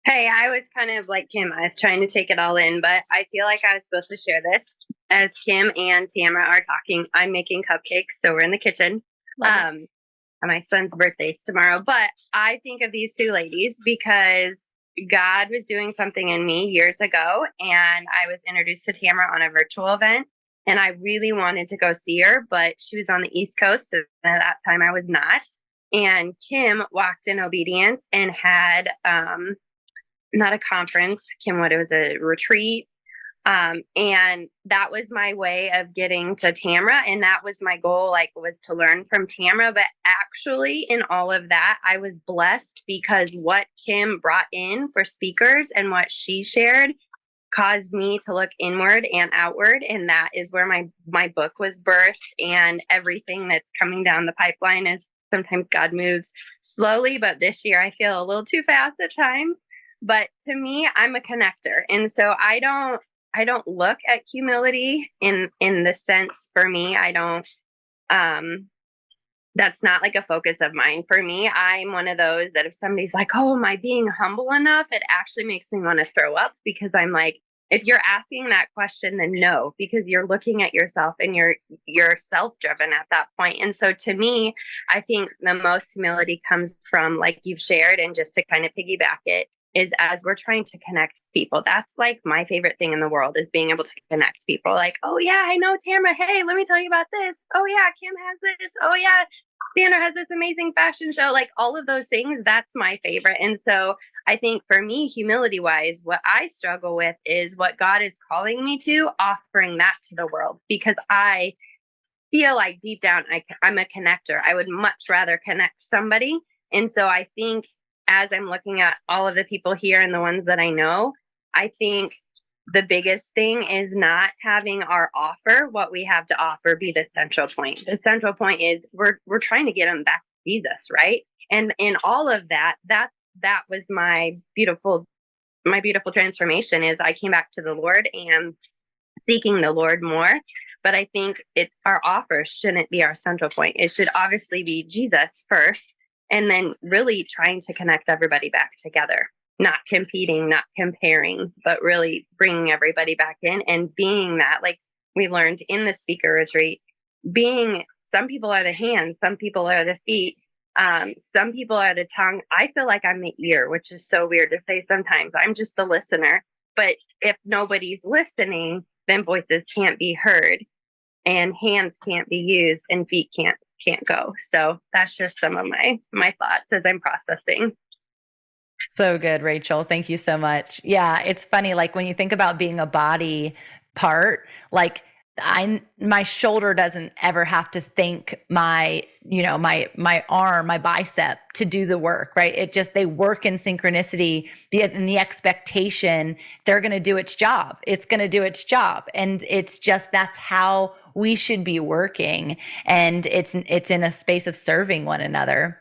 Hey, I was kind of like Kim. I was trying to take it all in, but I feel like I was supposed to share this. As Kim and Tamara are talking, I'm making cupcakes, so we're in the kitchen. Love it. Um, and my son's birthday tomorrow. But I think of these two ladies because God was doing something in me years ago, and I was introduced to Tamara on a virtual event. And I really wanted to go see her, but she was on the East Coast. So at that time, I was not. And Kim walked in obedience and had not a conference, Kim, what it was, a retreat. And that was my way of getting to Tamra. And that was my goal, like, was to learn from Tamra. But actually, in all of that, I was blessed because what Kim brought in for speakers and what she shared caused me to look inward and outward. And that is where my book was birthed. And everything that's coming down the pipeline is sometimes God moves slowly, but this year I feel a little too fast at times. But to me, I'm a connector. And so I don't look at humility in the sense, for me, I don't um that's not like a focus of mine. For me, I'm one of those that if somebody's like, "Oh, am I being humble enough?" It actually makes me want to throw up because I'm like, if you're asking that question, then no, because you're looking at yourself and you're self-driven at that point. And so to me, I think the most humility comes from, like you've shared, and just to kind of piggyback it, is as we're trying to connect people. That's like my favorite thing in the world, is being able to connect people. Like, oh yeah, I know Tamara. Hey, let me tell you about this. Oh yeah, Kim has this. Oh yeah, Sandra has this amazing fashion show. Like all of those things, that's my favorite. And so I think for me, humility wise, what I struggle with is what God is calling me to, offering that to the world, because I feel like deep down I'm a connector. I would much rather connect somebody. And so I think as I'm looking at all of the people here and the ones that I know, I think the biggest thing is not having our offer, what we have to offer, be the central point. The central point is we're trying to get them back to Jesus, right? And in all of that, that was my beautiful transformation, is I came back to the Lord and seeking the Lord more. But I think our offer shouldn't be our central point. It should obviously be Jesus first, and then really trying to connect everybody back together, not competing, not comparing, but really bringing everybody back in and being that, like we learned in the speaker retreat, being, some people are the hands, some people are the feet, some people are the tongue. I feel like I'm the ear, which is so weird to say sometimes. I'm just the listener. But if nobody's listening, then voices can't be heard, and hands can't be used, and feet can't go. So that's just some of my thoughts as I'm processing. So good, Rachel. Thank you so much. Yeah, it's funny. Like when you think about being a body part, like my shoulder doesn't ever have to think my arm, my bicep to do the work, right? It just, they work in synchronicity, in the expectation they're going to do its job. It's going to do its job. And it's just, that's how we should be working. And it's in a space of serving one another.